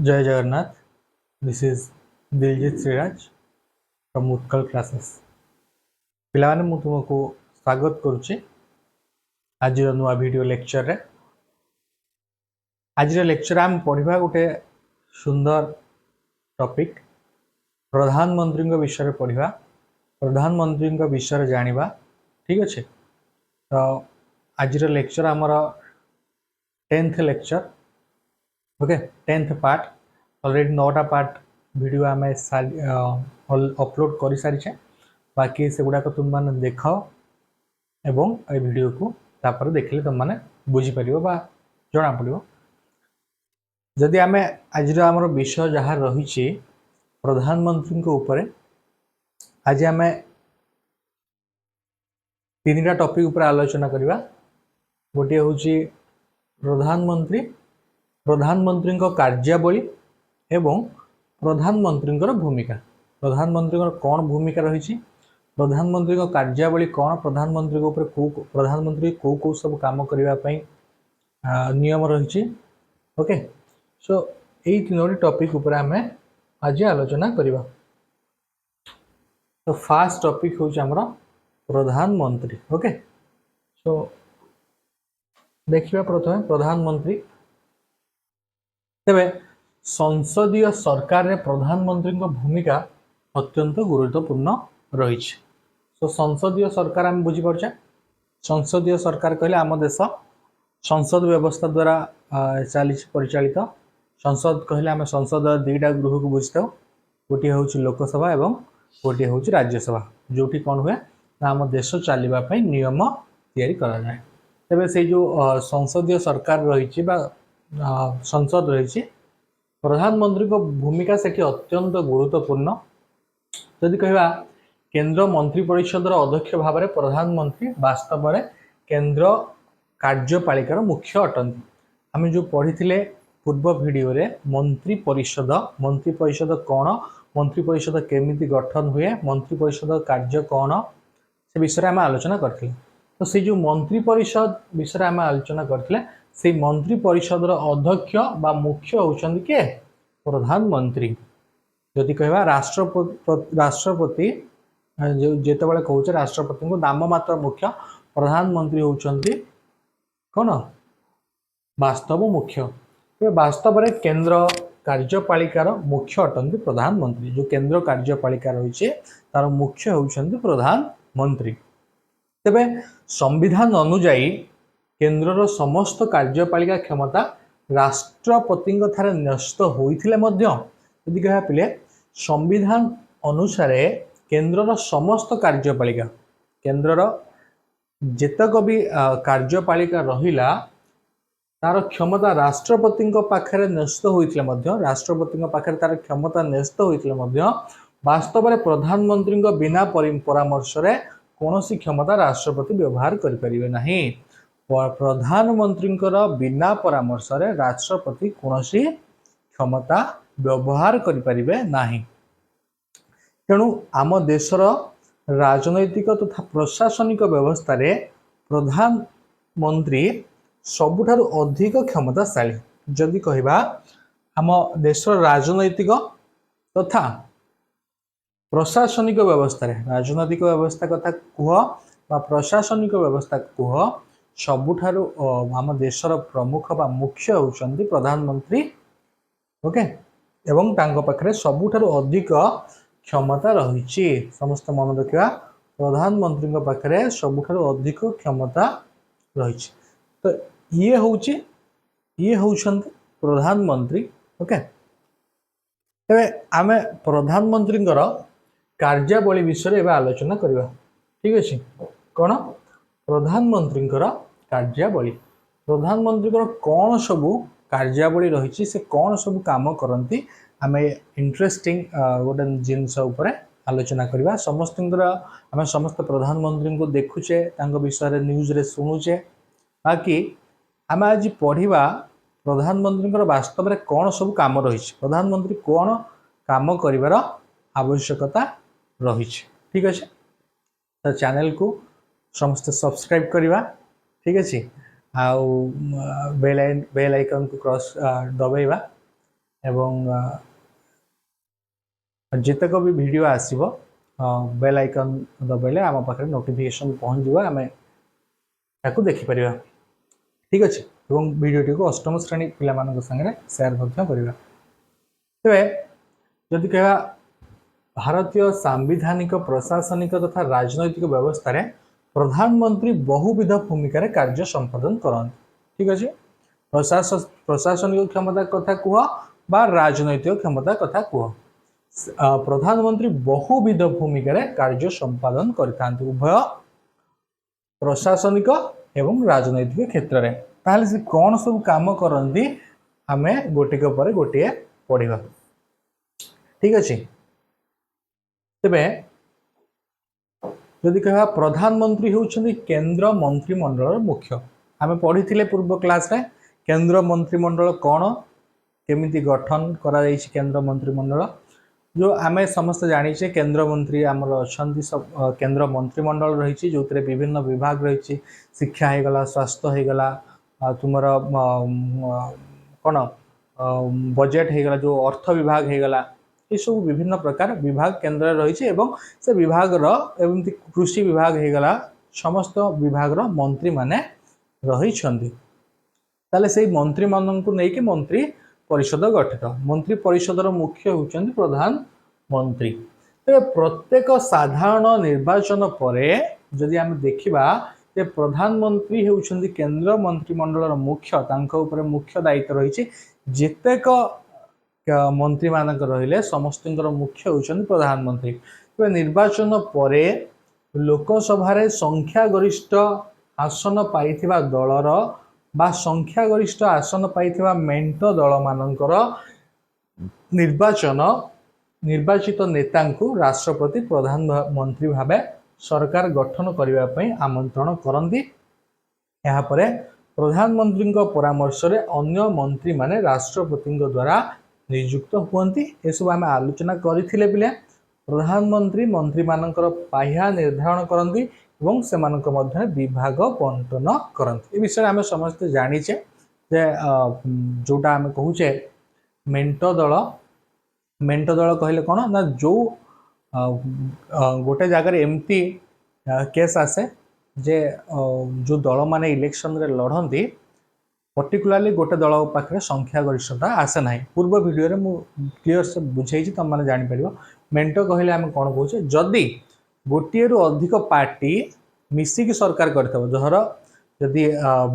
जय Jagannath. This is Diljit Shriraj from Utkal classes. पिलाने मु तुमको स्वागत करुच्ची आज नुआ वीडियो लेक्चर रे। आज लेक्चर आम पढ़ा गोटे सुंदर टॉपिक प्रधानमंत्री विषय पढ़ा प्रधानमंत्री विषय जानिबा। ठीक अच्छे तो आज लेक्चर आमर 10th lecture. Okay 10th part already 9टा पार्ट वीडियो आम अपलोड कर सारी बाकी से गुड़ाक तुम मैंने देख एवं ए वीडियो को तापर देखिले तुम मैंने बुझीपर बा जना पड़ो। जदि आम आज आमर विषय जहाँ रही प्रधानमंत्री ऊपर आज आम 3टा टॉपिक ऊपर आलोचना करवा। गोटे हूँ प्रधानमंत्री प्रधानमंत्री कार्यावली एवं प्रधानमंत्री भूमिका। प्रधानमंत्री कौन भूमिका रही, प्रधानमंत्री कार्यावली कौन, प्रधानमंत्री ऊपर प्रधानमंत्री कौ कौ सब काम करने नियम रही। ओके सो यही 3टी टॉपिक ऊपर आम आज आलोचना करवा। तो फास्ट टॉपिक हूँ आमर प्रधानमंत्री। ओके सो देखिए प्रथम प्रधानमंत्री। तेरे संसदीय सरकार रे प्रधानमंत्री भूमिका अत्यंत गुरुत्वपूर्ण रही। तो संसदीय सरकार आम बुझीपारे। संसदीय सरकार कहले आम देश संसद व्यवस्था द्वारा चली परिचालित। संसद कहले आम संसद 2टा गृह को बुझीता। गोटे हूँ लोकसभा एवं गोटे हूँ राज्यसभा, जोटी कौन हुए आम देश चलवाई नियम तैयारी कराए। तेरे से जो संसदीय सरकार रही संसद रही प्रधानमंत्री भूमिका से अत्यंत गुरुत्वपूर्ण। जदि कहवा केंद्र मंत्री परिषदर अध्यक्ष भाव में प्रधानमंत्री वास्तव में केंद्र कार्यपालिकार मुख्य अटंती। आम जो पढ़ी पूर्व वीडियो रे मंत्री परिषद कौन, मंत्री परिषद केमिति गठन हुए, मंत्री परिषद कार्य कौन से विषय आम आलोचना करथिले। तो से जो मंत्री परिषद विषय आम आलोचना करथिले से मंत्री परिषद अध्यक्ष बा मुख्य होउछन्ति के प्रधानमंत्री। जदि कहवा राष्ट्रपति जो जेतेबेले कहूचे राष्ट्रपति को नाम मात्र मुख्य, प्रधानमंत्री होउछन्ति कौन वास्तव मुख्य। तो वास्तव में केंद्र कार्यपालिकार मुख्य अटंती प्रधानमंत्री। जो केंद्र कार्यपालिका रही तार मुख्य होउछन्ति प्रधानमंत्री। तेबे संविधान अनुजाई केंद्रर समस्त कार्यपालिका क्षमता राष्ट्रपति ठारे न्यस्त होइथिले मध्य यदि कहा पिले संविधान अनुसार केंद्रर समस्त कार्यपालिका केंद्रर जेतक भी कार्यपालिका रहिला तार क्षमता राष्ट्रपति पाखे न्यस्त होइथिले मध्य राष्ट्रपति पाखे तार क्षमता न्यस्त होइथिले मध्य वास्तव में प्रधानमंत्री बिना परामर्श रे कौनसी क्षमता राष्ट्रपति व्यवहार करिपारिबे नाही। प्रधानमंत्री बिना परामर्श रे राष्ट्रपति कौनसी क्षमता व्यवहार करिपारिबे नाही। तेणु आम देशर राजनैतिक तथा प्रशासनिक व्यवस्था रे प्रधानमंत्री सबुठारु अधिक क्षमताशाली। जदि कहबा आम देशर राजनैतिक तथा प्रशासनिक व्यवस्था रे राजनैतिक व्यवस्था कथा कुह बा प्रशासनिक व्यवस्था कुह सबुठारु आम देशर प्रमुख बा मुख्य होउछन्ति प्रधानमंत्री। ओके एवं तांको पाखरे सबुठारु अधिक क्षमता रही। समस्त मन रखा प्रधानमंत्री पाखरे सबुठारु अधिक क्षमता रही। तो ये होउछन्ति प्रधानमंत्री। ओके तेरे आम प्रधानमंत्री कार्यावली विषय एवं आलोचना करवा। ठीक अच्छे कौन प्रधानमंत्री कार्यावली प्रधानमंत्री कौन सबू कार्यावली रही से कौन सब काम करती आम इंटरेस्टिंग गोटे जिनस आलोचना करवा। समस्त आम समस्त प्रधानमंत्री को देखुचे विषय न्यूज रे शुणुचे बाकी आम आज पढ़ा प्रधानमंत्री वास्तव में कौन सब काम रही प्रधानमंत्री कौन काम करिवार आवश्यकता रही। ठीक अच्छे तो चैनल को समस्त सब्सक्राइब करवा। ठीक अच्छे आउ बेल आइकन को क्रॉस दबाइबा एवं जितक भी वीडियो आसीबो बेल आइकन दबाइले आम पाखे नोटिफिकेशन पहुँच जाए आम ताकू देखिपर ठीक अच्छे और भिडियोटी को अष्टम श्रेणी पिला संगे सेयार करवा तेरे जदि कह भारतीय सांविधानिक प्रशासनिक तथा राजनैतिक व्यवस्था रे प्रधानमंत्री बहुविध भूमिका कार्य संपादन करते ठीक अच्छे प्रशासनिक क्षमता कथा कह बा राजनैतिक क्षमता कथा कह प्रधानमंत्री बहुविध भूमिका कार्य संपादन करते उभय प्रशासनिक एवं राजनैतिक क्षेत्र में ताहले से कौन सब काम करती आम गोटे पर गोटे पढ़ा ठीक अच्छे तेरे जदि कह प्रधानमंत्री होउछन्ति केंद्र मंत्रिमंडल मुख्य आम पढ़ी पूर्व क्लास रे केंद्र मंत्रिमंडल कौन केमिति गठन करा केंद्र मंत्रिमंडल जो आम समस्त जानीचे केंद्र मंत्री आमर अच्छा सब केंद्र मंत्रिमंडल रही जो विभिन्न विभाग रही शिक्षा हो गला स्वास्थ्य हो गला तुमर कौन बजेट हो गला जो अर्थ विभाग हो गला ये सब विभिन्न प्रकार विभाग केंद्र रही से विभाग एमती कृषि विभाग हो गला समस्त विभाग मंत्री माने रही ताले से मंत्री मानन को लेकिन मंत्री परिषद गठित मंत्री परिषदर मुख्य होउछन्ति प्रधानमंत्री तो प्रत्येक साधारण निर्वाचन परे जदि आम देखिबा जे प्रधानमंत्री होउछन्ति केंद्र मंत्रिमंडल मुख्य तांको ऊपर मुख्य दायित्व रही जेतेक मंत्री मानक रहिले समस्त मुख्य होउछन्ति प्रधानमंत्री तो निर्वाचन परे लोकसभा रे संख्या गरिष्ठ आसन पाइथिबा दलर बा संख्या गरिष्ठ आसन पाइथिबा मेंट दल मानकर निर्वाचन निर्वाचित नेता राष्ट्रपति प्रधानमंत्री भावे सरकार गठन करने आमंत्रण करती यापर प्रधानमंत्री परामर्श रे अन्य मंत्री माने राष्ट्रपति द्वारा नियुक्त हुंती ये सब आम आलोचना करथिले पिले प्रधानमंत्री मंत्री मानकर पाह्या निर्धारण करती एवं से मध्य विभाग बंटन करती ए विषय आम समस्त जानीचे जे जोटा आम कहूचे मेंट दल कहले कौन ना जो गोटे जगार एमती केस आसे जे जो दल माने इलेक्शन रे लड़ती पर्टिकुलाली गोटे दल पाखे संख्या गरिष्ठता आसे ना पूर्व वीडियो रे मु क्लियर से बुझाई तुम मैंने जापर मेंट कहले आम कौन कहे जदि गोटे रु अधिक पार्टी मिसिकी सरकार करथबो जहर जदि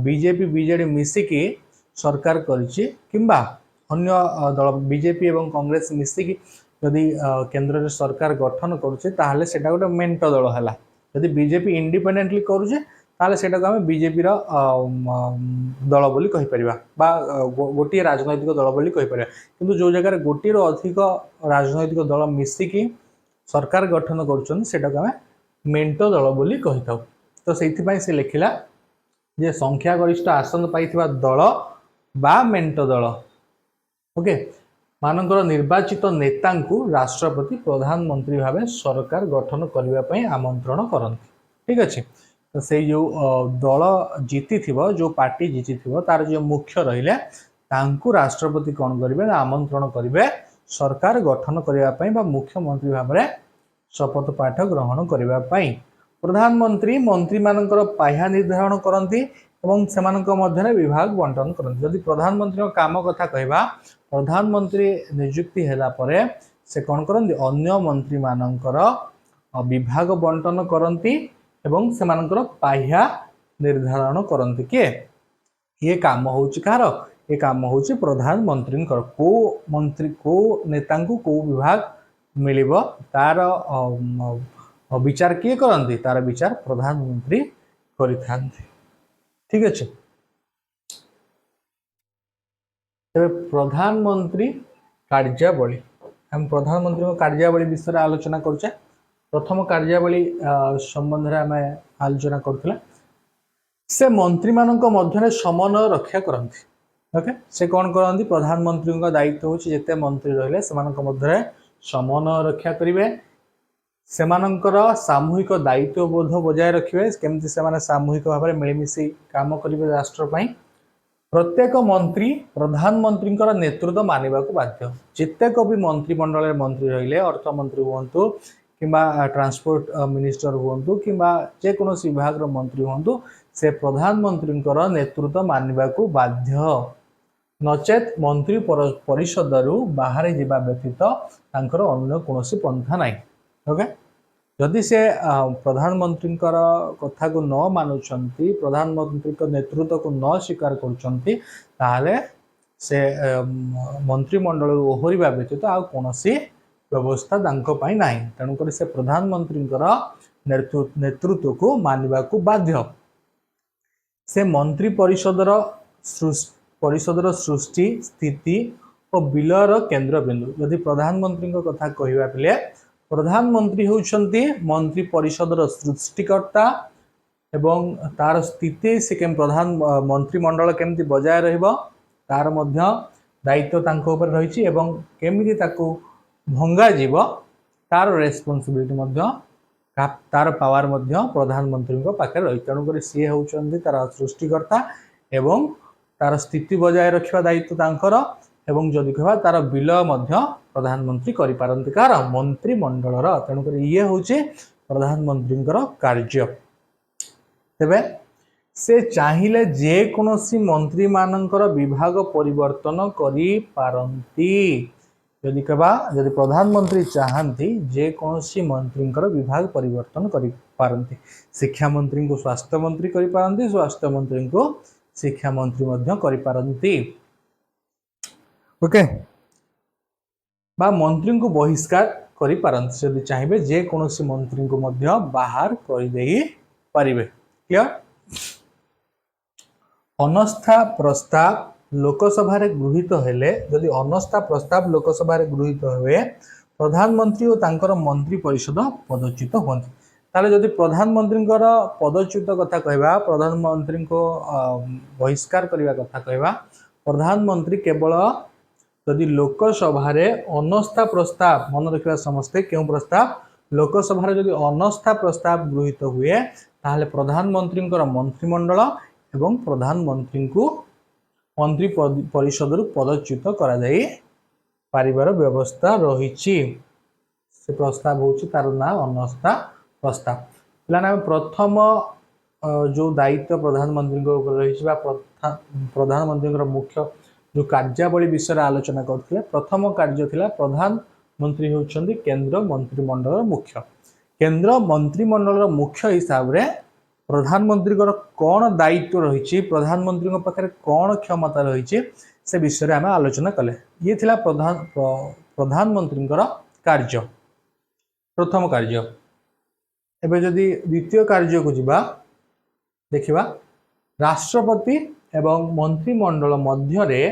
बीजेपी बीजेडी मिसिकी सरकार करिछि किंबा अन्य दल बीजेपी एवं कांग्रेस मिसिकी जदि केंद्र रे सरकार गठन करुचे ताहले सेटा गोटे मेंट दल हैला जदि बीजेपी इंडिपेंडेंटली करुचे ताहले सेटा को हम बीजेपी रो दल बोली कहि परिबा बा गोटे राजनैतिक दल बोली कहि परिबा किंतु जो जगह गोटे रो अधिक राजनैतिक दल मिसिकी सरकार गठन करुछन सेटा को हम मेंट दल बोली कहि थाउ तो सेति पई से लिखिला जे संख्या गरिष्ठ आसन पाइथिबा दल बा मेंट दल ओके मानकर निर्वाचित नेता राष्ट्रपति प्रधानमंत्री भावे सरकार गठन करने आमंत्रण करती ठीक अच्छे तो से जो दल जीति थी जो पार्टी जीति थी तार जो मुख्य रहिले राष्ट्रपति कौन करेंगे आमंत्रण करेंगे सरकार गठन करने मुख्यमंत्री भाव में शपथ पाठ ग्रहण करने प्रधानमंत्री मंत्री मानकर पाह्या निर्धारण करती एवं से विभाग बंटन करती जदि प्रधानमंत्री काम कथा कहवा प्रधानमंत्री नियुक्ति हैला परे से कौन करती अन्य मंत्री मानकर विभाग बंटन करती एवं से मानकर पाह्या निर्धारण करती किए ये काम होउची कार ये काम होउची प्रधानमंत्री को मंत्री को नेता को विभाग मिलिबो तार विचार किए करती तार विचार प्रधानमंत्री करिथांती ठीक अच्छे तेरे प्रधानमंत्री कार्यावली हम प्रधानमंत्री कार्यावली विषय आलोचना करुचे प्रथम कार्यावली संबंध में आम आलोचना करुला से मंत्री मानक मध्य समन्वय रक्षा करती ओके से कौन करती प्रधानमंत्री का दायित्व होची जेते मंत्री रहिले सेमानक मध्य समन्वय रक्षा करेंगे सेमानकर सामूहिक दायित्व बोध बजाय रखिए केमती से सामूहिक भाव में मिलमिशी काम करेंगे राष्ट्र प्रत्येक मंत्री प्रधानमंत्री नेतृत्व मानवा बाध्य जितेक भी मंत्रिमंडल मंत्री रहिले अर्थमंत्री हूँ कि ट्रांसपोर्ट मिनिस्टर हूँ कि जेकोसी विभाग मंत्री हूँ से प्रधानमंत्री नेतृत्व मानवा बाध्य नचेत मंत्री परिषद रु बाहर जावा व्यतीत अन्य कौन पंथा ना ओके जदि से प्रधानमंत्री कथा को न मानुंट प्रधानमंत्री नेतृत्व को न स्वीकार कर से मंत्रिमंडल ओहरिबा व्यतीत आ कौन व्यवस्था ना तेणुक से प्रधानमंत्री नेतृत्व को मानवा बाध्य से मंत्री परिषदर सृष्टि स्थिति और विलयर केन्द्र बिंदु यदि प्रधानमंत्री कथा कहवा बेले प्रधानमंत्री होउछंती मंत्री परिषदर सृष्टिकर्ता एवं तार स्थिति से केम प्रधान मंत्रिमंडल केमती बजाय रहिबो तार मध्य दायित्व तांको ऊपर रहिछि एवं केमिति ताको भंगा जीव तार रेस्पॉन्सिबिलिटी मध्य तार पावर मध्य प्रधानमंत्री पाखे रही तेणुक सी होउछंती तार सृष्टिकर्ता एवं तार स्थिति बजाय रखा दायित्व तांकर एवं जदि कह तार विलय मध्य प्रधानमंत्री करिपारंती कार मंत्रिमंडल तेणुक ये हूँ प्रधानमंत्री कार्य तेबे से चाहिए जेकोसी मंत्री मानकर विभाग परिवर्तन करि पारंती यदि कबा यदि प्रधानमंत्री चाहती जेकोसी मंत्री विभाग परिवर्तन करि पारंती शिक्षा मंत्री को स्वास्थ्य मंत्री करि पारंती स्वास्थ्य मंत्री को शिक्षा मंत्री मध्य करि पारंती ओके बा मंत्री को बहिष्कार करि पारंती यदि चाहिए जेकोसी मंत्री को मध्य बाहर कर दे पारिबे क्लियर अनास्था प्रस्ताव लोकसभा रे गृहीत हेले यदि अनास्था प्रस्ताव लोकसभा रे गृहीत हुए प्रधानमंत्री और तांकर मंत्री परिषद पदच्युत होती ताले जदि प्रधानमंत्री पदच्युत कथा कहवा प्रधानमंत्री को बहिष्कार करने कथा कहवा प्रधानमंत्री केवल यदि लोकसभा रे अनास्था प्रस्ताव मन रखा समस्ते क्यों प्रस्ताव लोकसभा रे यदि अनास्था प्रस्ताव गृहीत हुए ताहले प्रधानमंत्री मंत्रिमंडल एवं प्रधानमंत्री को मंत्री परिषद पदच्युत करा जाई पारिबार व्यवस्था रही से प्रस्ताव होची तार ना अनास्था प्रस्ताव पिलाना प्रथम जो दायित्व प्रधानमंत्री रही प्रधानमंत्री मुख्य जो कार्यावली विषय आलोचना करते प्रथम कार्य थिला प्रधानमंत्री होउछंदी केंद्र मंत्रिमंडल मुख्य केंद्र मंत्रिमंडल मुख्य हिसाब रे प्रधानमंत्री कौन दायित्व रही प्रधानमंत्री पाखे कौन क्षमता रही से विषय आम आलोचना कले ये थिला प्रधानमंत्री कार्य प्रथम कार्य एबे जदि द्वितीय कार्य को जिबा देखिबा राष्ट्रपति एवं मंत्रिमंडल मध्य रे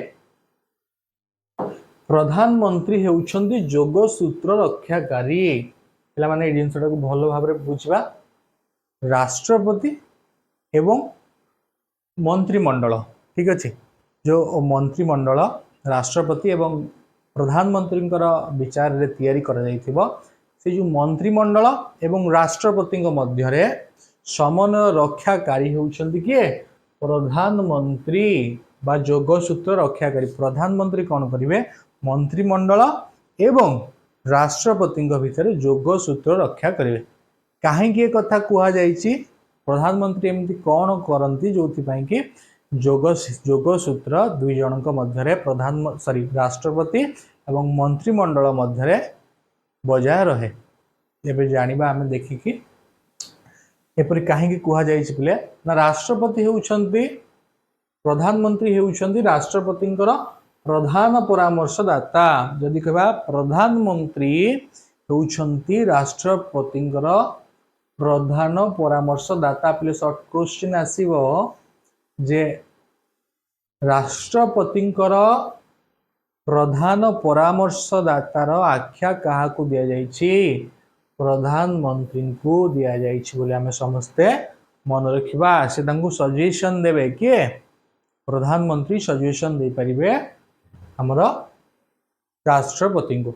प्रधानमंत्री होउछंदी जोगसूत्र रक्षाकारी पिला माने ए जिंसटा को भलो भाबरे बुझिबा राष्ट्रपति एवं मंत्रिमंडल ठीक अच्छे जो मंत्रिमंडल राष्ट्रपति एवं प्रधानमंत्री विचार रे तैयारी करा जाइथिबो से जो मंत्रिमंडल एवं राष्ट्रपति मध्य रे समन्वय रक्षाकारी होउछंती किए प्रधानमंत्री बा जोगसूत्र रक्षाकारी प्रधानमंत्री कौन करिवे मंत्रिमंडल एवं राष्ट्रपति भितर जोगसूत्र रक्षा करिवे कहीं कथा कह प्रधानमंत्री एमती कौन करती जो कि जोगसूत्र दुई जन मध्य प्रधान सॉरी राष्ट्रपति एवं मंत्रिमंडल मध्य बजाय रहे ये जानिबा आमे देखिकी एपरि कहीं कहुले ना राष्ट्रपति होउछंती प्रधानमंत्री होउछंती राष्ट्रपति प्रधान परामर्शदाता जदि कहबा प्रधानमंत्री होउछंती राष्ट्रपति प्रधान परामर्शदाता पे सर्ट क्वेश्चन आसीबो जे राष्ट्रपति प्रधान परामर्शदातार आख्या क्या दि जाइछि प्रधानमंत्री को दि जाइछि बोले आमे समस्ते मन रखिबा से तांको सजेशन देबे किए प्रधानमंत्री सजेशन दे परिबे हमर राष्ट्रपति को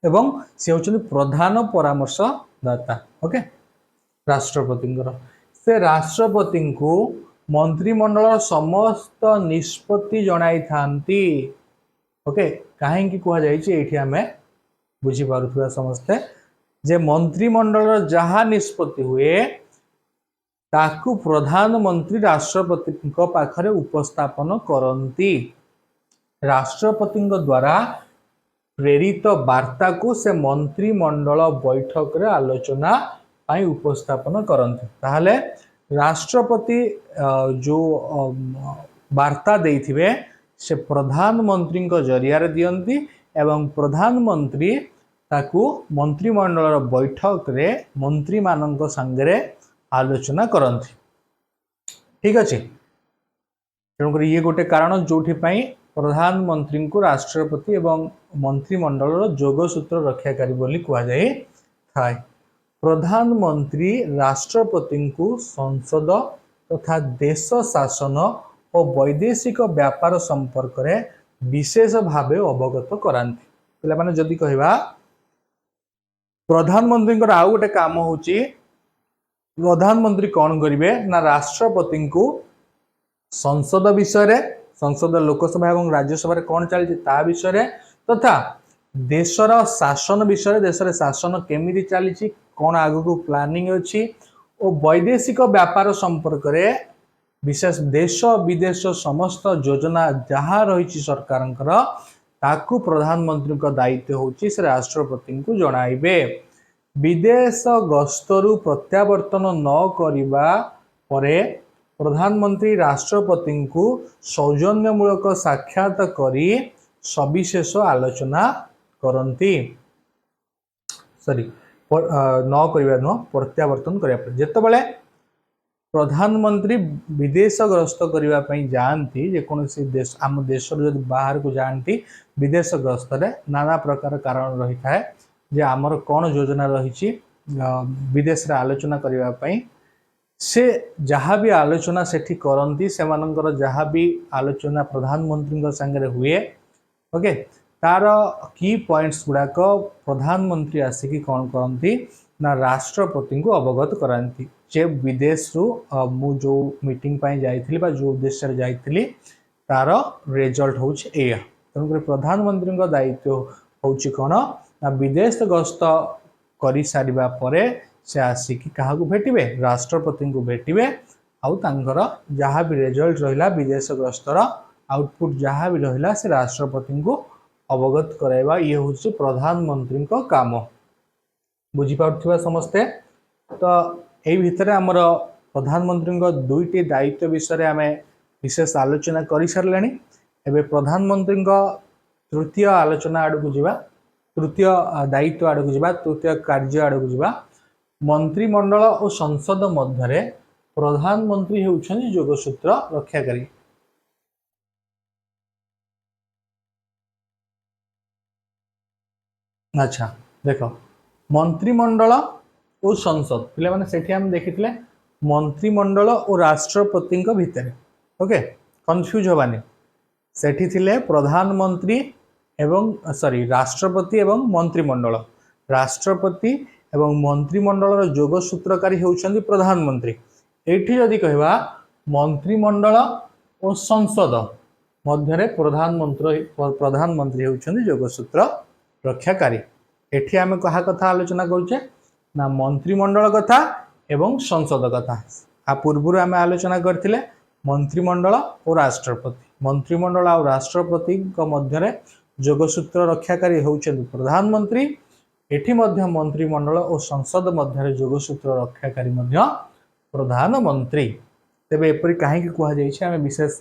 एवं से होचनी प्रधान परामर्शदाता ओके राष्ट्रपति से राष्ट्रपति को मंत्रिमंडल समस्त निष्पत्ति जणाई थांती। ओके कहीं कहुई आम बुझीपार समस्ते जे मंत्रिमंडल जहाँ निष्पत्ति हुए ताकू प्रधानमंत्री राष्ट्रपति पाखरे उपस्थापन करती। राष्ट्रपति द्वारा प्रेरित वार्ता को से मंत्रिमंडल बैठक रे आलोचना पाई उपस्थापन करते। ताहले राष्ट्रपति जो वार्ता देथिबे से प्रधानमंत्री जरिया दियंती एवं प्रधानमंत्री ताकू मंत्रिमंडल बैठक रे मंत्री मानक संगे आलोचना करती। ठीक अच्छे तेणुक ये गोटे कारण जो प्रधानमंत्री को राष्ट्रपति एवं मंत्रिमंडल जोगसूत्र रक्षाकारी बोली कहुए थाए। प्रधानमंत्री राष्ट्रपति को संसद तथा देश शासन और वैदेशिक व्यापार संपर्क रे विशेष भावे अवगत करांती। पे जदि कहवा प्रधानमंत्री आउ गोटे काम होची प्रधानमंत्री कौन करेंगे ना राष्ट्रपति को संसद विषय संसद लोकसभा और राज्यसभा कौन चलती ता विषय तथा देशर शासन विषय देशर शासन केमी चली कौन आग को प्लानिंग अच्छी और वैदेशिक व्यापार संपर्क रे विशेष देश विदेश समस्त योजना जहाँ रही सरकार ताकू प्रधानमंत्री का दायित्व होची से राष्ट्रपति को जणाइबे। विदेश गस्तरु प्रत्यावर्तन न करिबा परे प्रधानमंत्री राष्ट्रपति को सौजन्यमूलक साक्षात करी सविशेष आलोचना करती। सॉरी न करवा नुह प्रत्यावर्तन करने जितेबाला प्रधानमंत्री विदेश ग्रस्त करने जाती जेकोसी देश आम देश जब बाहर को जाती विदेश ग्रस्त नाना प्रकार कारण रही है जे आमर कौन योजना रही विदेश आलोचना करने से जहाँ भी आलोचना सेठी करती से जहाँ भी आलोचना प्रधानमंत्री संगे हुए ओके तार की पॉइंट्स गुड़ाक प्रधानमंत्री आसिकी कौन करती ना राष्ट्रपति को अवगत कराती जे विदेश रु मु जो मीटिंग पाई जाइथिली बा जो उद्देश्य रे जाइथिली तार रिजल्ट होउछ एया। तेणुक प्रधानमंत्री का दायित्व होउछ कौन ना विदेश गस्त करि सारिबा परे से आसिकी क्या भेटे राष्ट्रपति को भेटे आउ जहाँ भी रिजल्ट रहा विदेश ग्रस्तर आउटपुट जहाँ भी रहा से राष्ट्रपति को अवगत कराइबा ये हूँ प्रधानमंत्री का काम। बुझीपार समस्ते तो यही भितर आमर प्रधानमंत्री दुईटी दायित्व विषय आम विशेष आलोचना कर सारे। एवं प्रधानमंत्री तृतीय आलोचना आड़ को जावा तृतीय दायित्व आड़ को जावा तृतीय कार्य आड़ को जावा। मंत्रिमंडल और संसद मध्य प्रधानमंत्री होउछन्ति जोगसूत्र रक्षाकारी। अच्छा देख मंत्रिमंडल और संसद पे मैंने सेठी हम देखिथिले मंत्रिमंडल और राष्ट्रपति भितर ओके कंफ्यूज हबानी सेठी थिले प्रधानमंत्री एवं सॉरी राष्ट्रपति एवं मंत्रिमंडल राष्ट्रपति एवं मंत्रिमंडल जोगसूत्रकारी होउछन्ति प्रधानमंत्री। एठी यदि कहवा मंत्रिमंडल और संसद मध्य प्रधानमंत्री होउछन्ति जोगसूत्र रक्षाकारी। एठी आमे कहा कथा आलोचना करूचे ना मंत्रिमंडल कथा एवं संसद कथा। आ पूर्व आमे आलोचना करथिले मंत्रिमंडल और राष्ट्रपति। मंत्रिमंडल और राष्ट्रपति मध्य जोगसूत्र रक्षाकारी होउछन्ति प्रधानमंत्री। एठी मध्य मंत्रिमंडल और संसद मध्य जोगसूत्र रक्षाकारी मध्य प्रधानमंत्री। तेबे एपरि काहेकि कुहा जाइछि आमे विशेष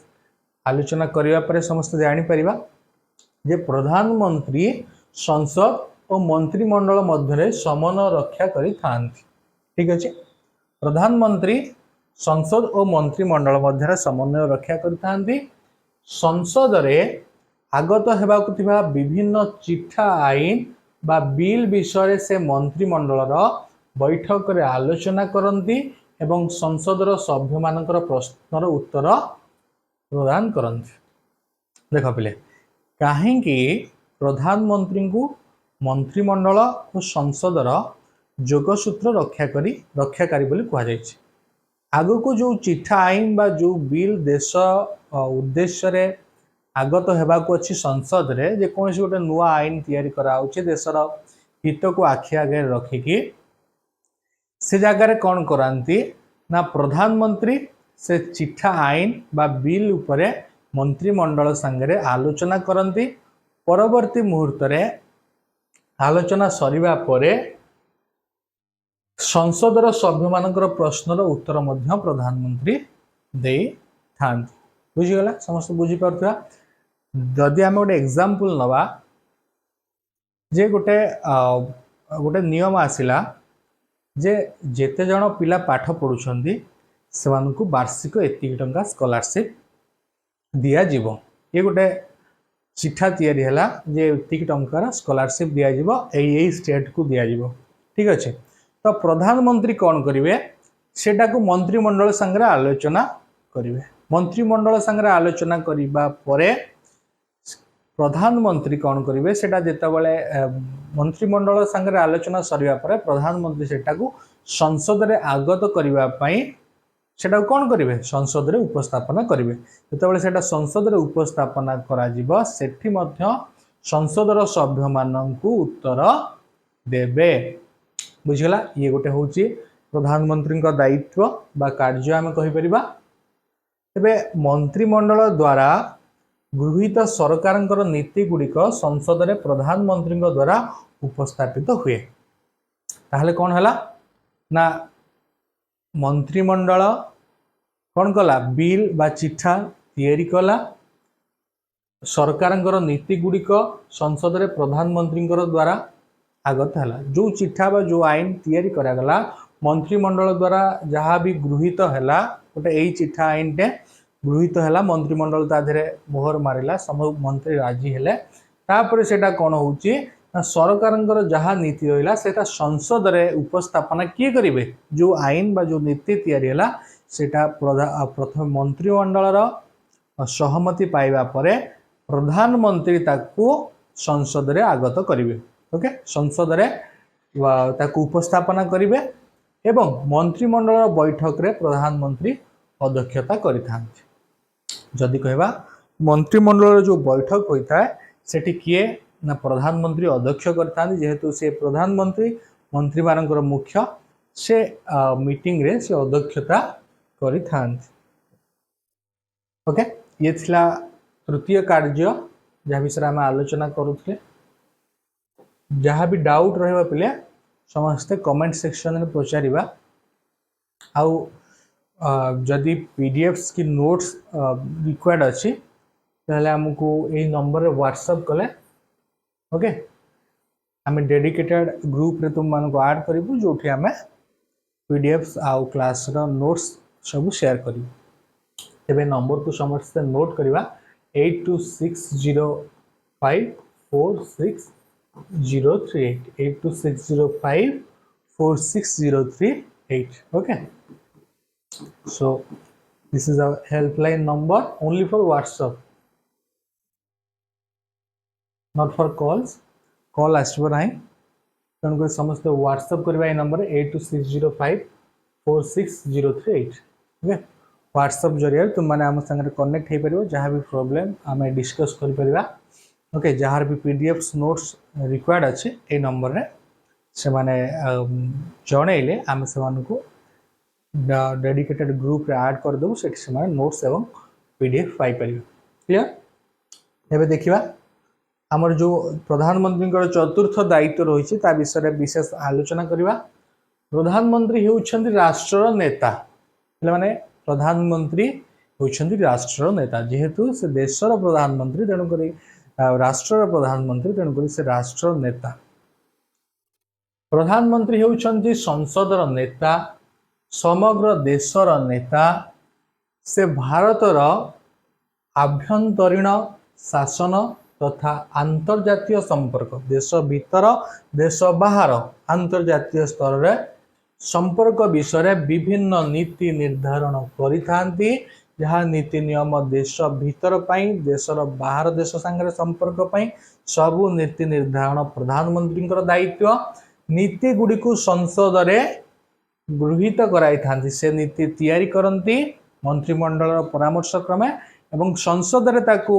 आलोचना करिवा परे समस्त जानि परिबा जे प्रधानमंत्री संसद और मंत्रिमंडल मध्य समन्वय रक्षा करि थांती। ठीक अछि प्रधानमंत्री संसद और मंत्रिमंडल मध्य समन्वय रक्षा करि थांती। संसद रे आगत हेबाकु थिबा विभिन्न चिठा आईन बा बिल विषय से मंत्रिमंडल बैठक रे आलोचना करती एवं संसदर सभ्य मानकर प्रश्नर उत्तर प्रदान करती। देख पिले कहीं प्रधानमंत्री को मंत्रिमंडल और संसदर जोगसूत्र रक्षाकारी बोली कहुଯାଇଛି। आगु को जो चिठा आईन बा जो बिल देश उद्देश्य रे आगत हेबाकु अछि संसद रे जे कोनसी गोटे नुआ आईन तैयारी कराउछि देशर हित को आखि आगे रखिकी से जगार कौन करांती ना प्रधानमंत्री से चिठा आईन बा बिल उपरे मंत्रिमंडल संगे आलोचना करती परवर्ती मुहूर्त रे आलोचना सरिबा परे संसदर सभ्य मानकर प्रश्नर उत्तर मध्य प्रधानमंत्री दे थांती बुझीगला समस्त बुझी पारथुआ जदि आम गोटे एग्जांपल नवा जे गोटे गोटे नियम आसिला जे जेते जन पिला पाठ पढ़ुछंती सेमानकु वार्षिक एतिक टंका स्कॉलरशिप दिया जीवो ये गोटे चिठा तैयारी हैला जे एतिक टंकार स्कॉलरशिप दिया जीवो एई स्टेट को दिया जीवो ठीक अच्छे तो प्रधानमंत्री कौन करिवे सेटा को मंत्रिमंडल संगे आलोचना करिवे मंत्रिमंडल संगे आलोचना करिबा परे प्रधानमंत्री कौन करिवे सेटा जेतेबेले मंत्रिमंडल संगे आलोचना सरिबा परे प्रधानमंत्री सेटा को संसद रे आगत करिबा पई सेटा कौन करिवे संसद रे उपस्थापना करिवे जेतेबेले सेटा संसद रे उपस्थापना करा जिवो सेठी मध्य संसदर सभ्य माननकु उत्तर देबे बुझिगला ये गोटे होची प्रधानमंत्री का दायित्व बा कार्य आम कहि परिबा एबे मंत्रिमंडल द्वारा गृहीत सरकार नीति गुड़िक संसद रे प्रधानमंत्री द्वारा उपस्थापित हुए ताहले कौन हला ना मंत्रिमंडल कौन कला बिल बा चिठा तैयारी कला सरकार नीति गुड़िक संसद रे प्रधानमंत्री द्वारा आगत है जो चिठा बा जो आईन तैयारी करागला मंत्रिमंडल द्वारा जहाँ भी गृहीत है गोटे यही चिठा आईन टे गृहीत है मंत्रिमंडल ताधे मोहर मारिला सब मंत्री राजी हेले तापर सेटा कौन होची सरकार जहाँ नीति रहा सेटा संसद रे उपस्थापना किए करिवे जो आईन बा जो नीति तैयारी है सेटा प्रथम मंत्रिमंडल सहमति पाइबा परे प्रधानमंत्री ताकू संसद रे आगत करिवे ओके संसद रे ताकू उपस्थापना करिवे एवं मंत्रिमंडल बैठक रे प्रधानमंत्री अध्यक्षता करिथांती जदि कहबा मंत्रिमंडल जो बैठक होता है सेठी किए ना प्रधानमंत्री अध्यक्ष करथांती जेहेतु से प्रधानमंत्री मंत्री मानकर मुख्य से मीटिंग रे से अध्यक्षता करिथांती ओके ये थिला तृतीय कार्य जहाँ विषय आम आलोचना करुले जहाँ भी डाउट रहा पिले समस्ते कमेंट सेक्शन में पचारिबा आउ जदि पीडीएफ्स की नोट्स रिक्वायर्ड अच्छी ताहले हमको यही नंबर रे व्हाट्सएप कले ओके आम डेडिकेटेड ग्रुप रे तुम मान को ऐड करिबु जोठी आम पीडीएफ्स आउ क्लास रो नोट्स सब शेयर करिबु तेबे नंबर को समस्त नोट करिबा 8260546038 8260546038 okay so this is our helpline number only for WhatsApp not for calls call आसबो नाही तेणुक समस्त व्हाट्सएप करबा नंबर 8260546038 ओके व्हाट्सएप जरिए तुम मैंने आम संगे कनेक्ट हो पार जहाँ भी प्रॉब्लम आम डिस्कस कर ओके जहाँ भी पीडीएफ्स नोट्स रिक्वायर्ड अच्छे ये नंबर रे से माने जनइले आम से डेडिकेटेड ग्रुप रे ऐड कर देबु सेठी से नोट्स एवं पीडीएफ पाई परिबे क्लियर एबे देखिबा आमर जो प्रधानमंत्री चतुर्थ दायित्व रही ता विषय विशेष आलोचना करवा प्रधानमंत्री होउछंती राष्ट्र नेता माने प्रधानमंत्री होउछंती राष्ट्र नेता जेहेतु से देशर प्रधानमंत्री तेणुक राष्ट्र प्रधानमंत्री तेणुक से राष्ट्र नेता प्रधानमंत्री होउछंती संसदर नेता समग्र देशर नेता से भारतर आभ्यंतरीण शासन तथा अंतर्जातीय संपर्क देश भीतर देश बाहर अंतर्जातीय स्तर रे संपर्क विषय विभिन्न नीति निर्धारण करिथांती जहाँ नीति नियम देश भीतर पाई देशर बाहर देश संगे संपर्क पाई सबु नीति निर्धारण प्रधानमंत्री दायित्व नीति गुड़ी को संसद रे गृहीत कराई था से नीति तैयारी करती मंत्रिमंडल परामर्श क्रमे एवं संसद रे ताकू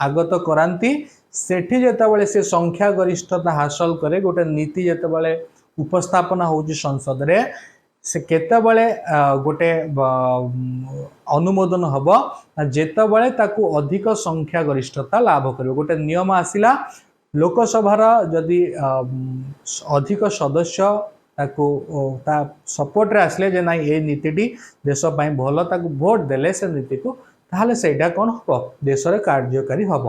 आगत कराती सेठी जेतेबेले से संख्या गरिष्ठता हासिल करे गोटे नीति जेतेबेले उपस्थापना होची संसद रे से केतेबेले गोटे अनुमोदन हब जेतेबेले ताकू अधिक संख्या गरिष्ठता लाभ करियो गोटे नियम आसिला लोकसभार जदि अधिक सदस्य ताकू ता सपोर्ट रे आसले जे नाही ए नीतिटी देश पई भलो ताकू वोट देले से नीति को ताहले सेटा कोन हबो देश रे कार्यकारी हबो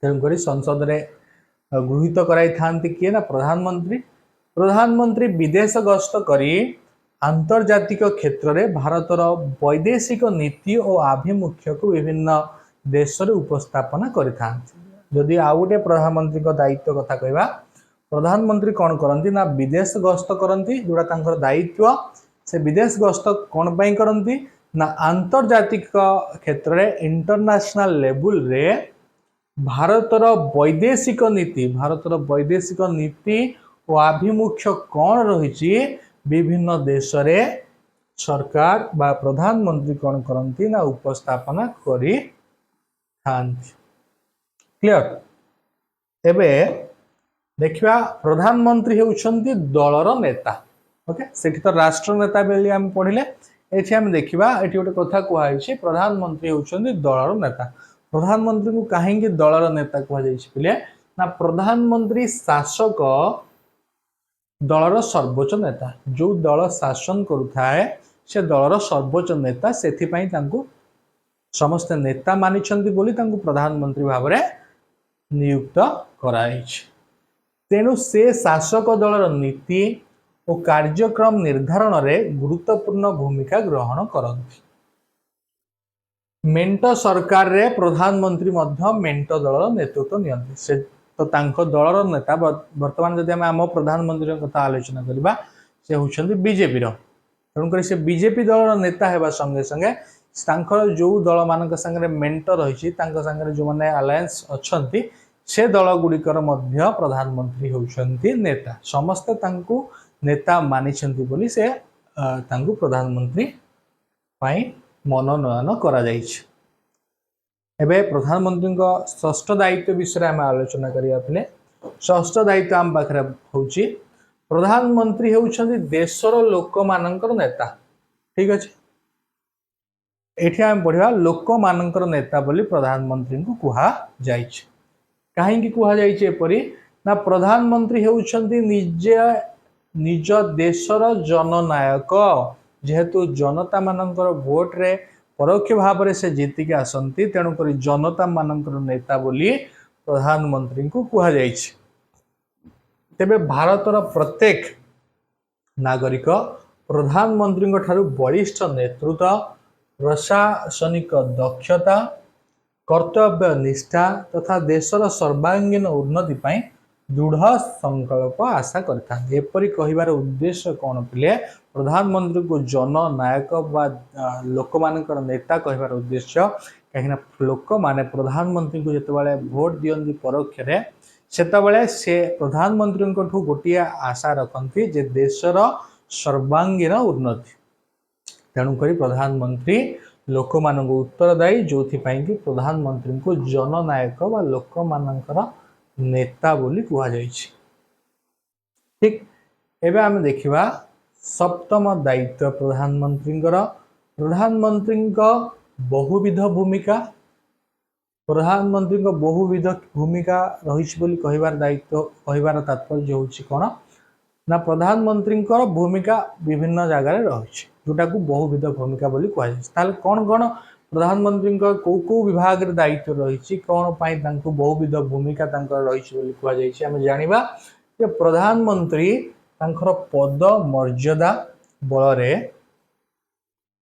तेणुकरी संसद रे गृहीत कराई थांती किए ना प्रधानमंत्री विदेश गस्त करी आंतर्जातिक क्षेत्र में भारतर वैदेशिक नीति और आभिमुख्य को विभिन्न देश रे उपस्थापना करि आउ गोटे प्रधानमंत्री दायित्व कथा कहवा प्रधानमंत्री कौन करती ना विदेश गस्त करती जोड़ा तांकर दायित्व से विदेश गस्त कौन पाई करती ना आंतर्जातिक क्षेत्र में इंटरनेशनल लेवल रे भारतर वैदेशिक नीति और आभिमुख्य कौन रही विभिन्न देश रे सरकार बा प्रधानमंत्री कौन करती ना उपस्थापना करी क्लियर एबे देखिया प्रधानमंत्री होउछंती दलर नेता ओके सेठी तो राष्ट्र नेता बेली हम पढ़िले एठी हम देखिबा एठी गोटे कथा कुआ छै प्रधानमंत्री होउछंती दलर नेता प्रधानमंत्री को कहीं दलर नेता कहुले ना प्रधानमंत्री शासक दलर सर्वोच्च नेता जो दल शासन करुए से दलर सर्वोच्च नेता से समस्त नेता मानी प्रधानमंत्री भाव में नियुक्त कराई तेणु से शासक दलर नीति और कार्यक्रम निर्धारण में गुरुत्वपूर्ण भूमिका ग्रहण करती मेंट सरकार रे प्रधानमंत्री मध्य मेंट दलर नेतृत्व नियंती से तो तांको दलर नेता वर्तमान जदि आम प्रधानमंत्री कथा आलोचना करबा से होउछंती बीजेपी रो तेणुक से बीजेपी दलर नेता हेबा संगे संगे तांकर जो दल मानक संगे मेंट रही संगे जो माने अलायंस अच्छंती से दल गुड़िकर मध्य प्रधानमंत्री होउछंती नेता समस्त तांको नेता मानिछंती बोली से तांको प्रधानमंत्री पाई मनोनयन करा जाइछ एबे प्रधानमंत्री षष्ठ दायित्व विषय आम आलोचना करिया षष्ठ दायित्व आम पाखरे होउची प्रधानमंत्री होउछंती देशर लोक मानकर नेता ठीक अछि एठी आम पढ़िबा लोक मानकर नेता बोली प्रधानमंत्री को कुहा जाइछ काहे कि कुहा जाइछ एपरि ना प्रधानमंत्री होउछंती निज देशर जननायक जेहेतु जनता मानकर वोट रे परोक्ष भाव से जीतिक आसती तेणुक जनता मानकर नेता बोली प्रधानमंत्री को कुहा जाइछ तेबे भारतर प्रत्येक नागरिक प्रधानमंत्री ठारू बलिष्ठ नेतृत्व प्रशासनिक दक्षता कर्तव्य निष्ठा तथा देशर सर्वांगीन उन्नति पाई दृढ़ संकल्प आशा करपरि कहिबार उद्देश्य कौन पिले प्रधानमंत्री को जननायक बा लोक मानकर नेता कहिबार उद्देश्य कहीं लोक माने प्रधानमंत्री को जितेबाला भोट दियंती परोक्ष सेतबेले से प्रधानमंत्री गोटे आशा रखती जे देशर सर्वांगीन उन्नति तेणुक प्रधानमंत्री लोक मान उत्तरदायी जो कि प्रधानमंत्री को जननायक बा लोक मानकर नेता बोली कुहा जाइछि ठीक एबे आमे देखिबा सप्तम दायित्व प्रधानमंत्री बहुविध भूमिका रही बोली कहिबार दायित्व कहिबार तात्पर्य होछि कोन ना प्रधानमंत्री भूमिका विभिन्न जगह रही जोटा को बहुविध भूमिका बोली कहा जाए कौन कौन प्रधानमंत्री को विभाग रे दायित्व रही कौन पाई बहुविध भूमिका रही कहुई आम जाना जे प्रधानमंत्री पद मर्यादा बल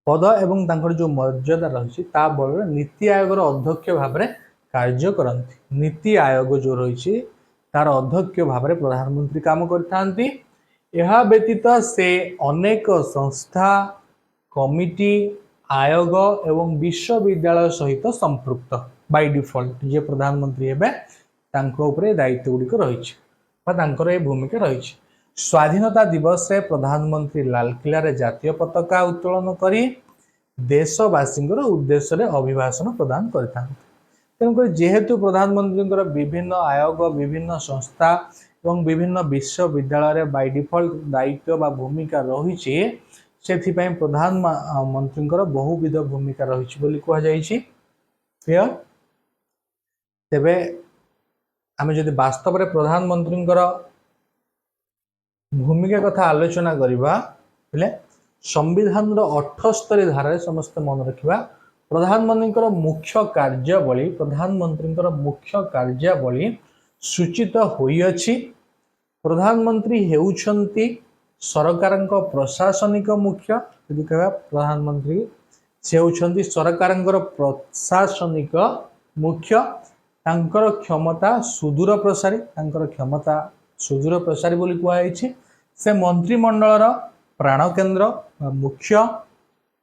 पद एवं जो मर्यादा रही बल नीति आयोग अध्यक्ष भाव में कार्य करती नीति आयोग जो रही तार अध्यक्ष भाव में प्रधानमंत्री काम करथांती यह व्यतीत से अनेक संस्था कमिटी आयोग एवं विश्वविद्यालय सहित संपृक्त बाय डिफॉल्ट जे प्रधानमंत्री हेबे तांको उपरे दायित्व गुड़िक रही भूमिका रही स्वाधीनता दिवस रे प्रधानमंत्री लालकिला रे जातीय पताका उत्तोलन करी देशवासी उद्देश्य रे अभिभाषण प्रदान करता। तेणुक जेहेतु प्रधानमंत्री विभिन्न आयोग विभिन्न संस्था और विभिन्न विश्वविद्यालय बाय डिफॉल्ट दायित्व बा भूमिका रही से प्रधानमंत्री बहुविध भूमिका रही क्लियर। तेबे आम जदि वास्तव में प्रधानमंत्री भूमिका कथा आलोचना करवा संविधान 78 धारा समस्त मन रखा प्रधानमंत्री मुख्य कार्यावली सूचित होइअछि। प्रधानमंत्री हेउछंती सरकार प्रशासनिक मुख्य यदि कह प्रधानमंत्री से होउछंती सरकार प्रशासनिक मुख्य तांकर क्षमता सुदूर प्रसारी बोली कहुई से मंत्रिमंडल प्राण केन्द्र मुख्य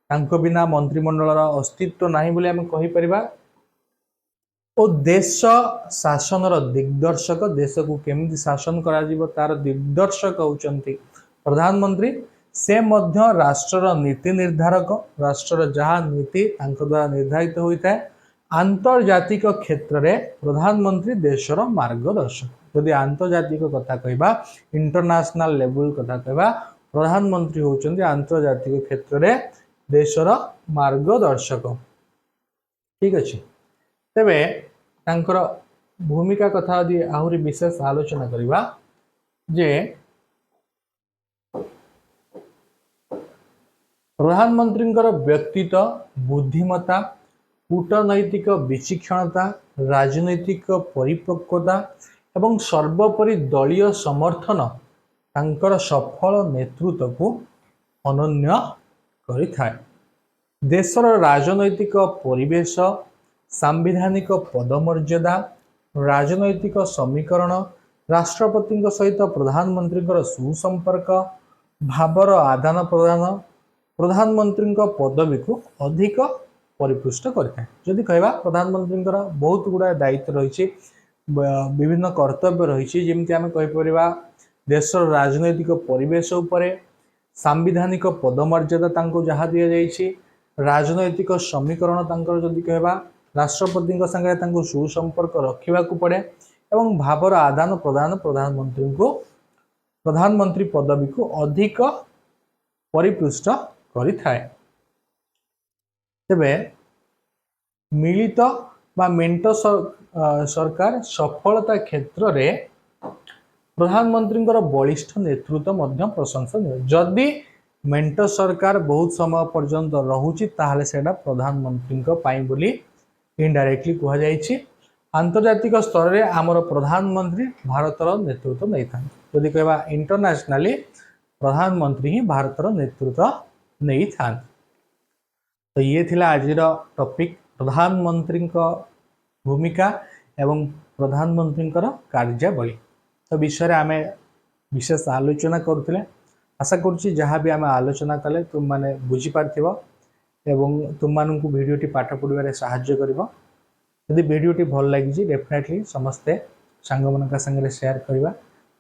तांको बिना मंत्रिमंडल अस्तित्व नहीं बोली आम कहीपर और देश शासन दिग्दर्शक देश को केमिति शासन करा तार दिग्दर्शक होउचंती प्रधानमंत्री से मध्य राष्ट्र नीति निर्धारक राष्ट्र जहाँ नीति द्वारा निर्धारित होता है। आंतर्जातिक क्षेत्र में प्रधानमंत्री देशर मार्गदर्शक यदि आंतर्जातिक कथा कहबा इंटरनेशनल लेवल कथा कहबा प्रधानमंत्री होउचंती आंतर्जातिक क्षेत्र में देशर मार्गदर्शक। ठीक अच्छे तेबे तांकर भूमिका कथा यदि आहुरी विशेष आलोचना करवा जे प्रधानमंत्री व्यक्तित्व बुद्धिमत्ता कूटनैतिक विचक्षणता राजनैतिक परिपक्वता एवं सर्वोपरि दलीय समर्थन तांकर सफल नेतृत्व को अनन्य करिथाय। देशर राजनैतिक परिवेश सांविधानिक पदमर्यादा राजनैतिक समीकरण राष्ट्रपति सहित प्रधानमंत्री सुसंपर्क भावर आदान प्रदान प्रधानमंत्री पदवी को अधिक परिपुष्ट करता है। जदि कहवा प्रधानमंत्री बहुत गुड़ा दायित्व रही विभिन्न कर्तव्य रही जमी आम कहीपर देशर राजनैतिक परिवेश उपरे सांविधानिक पदमर्यादा जहाँ दि जाइए राजनैतिक समीकरण जदि कहवा राष्ट्रपति संगे सुसंपर्क रखा पड़े एवं भावर आदान प्रदान प्रधानमंत्री को प्रधानमंत्री पदवी को अधिक परिपुष्ट करिथाए। तेबे मिलित बा मेंट सरकार सफलता क्षेत्र में प्रधानमंत्री बलिष्ठ नेतृत्व मध्य प्रशंसनीय। जदि मेंट सरकार बहुत समय पर्यंत रहुची ताहले सेटा प्रधानमंत्री पाई बोली इनडायरेक्टली कह जाइछि। आंतर्जातिक स्तर में आमर प्रधानमंत्री भारतर नेतृत्व नहीं था। जदि कहवा इंटरनेशनली प्रधानमंत्री ही भारतर नेतृत्व नहीं था। तो ये थिला आज टॉपिक प्रधानमंत्री भूमिका एवं प्रधानमंत्री कार्यावली तो विषय आम विशेष आलोचना करुले। आशा करुच्ची जहाँ भी आम आलोचना कले तुम मैंने बुझीपार एवं तुम मानू भिडियोटी पाठ पढ़वे साहाय्य करिवो। यदि भिडियोटी भल लगी डेफिनेटली समस्ते सांग मान संगे शेयर करवा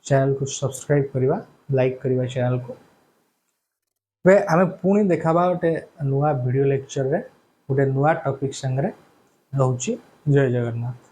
चैनल को सब्सक्राइब करवा लाइक करवा चैनल को। वे आम पुणी देखा गोटे नुआ वीडियो लेक्चर रे गोटे नुआ टॉपिक संगे रहूची। जय जगन्नाथ।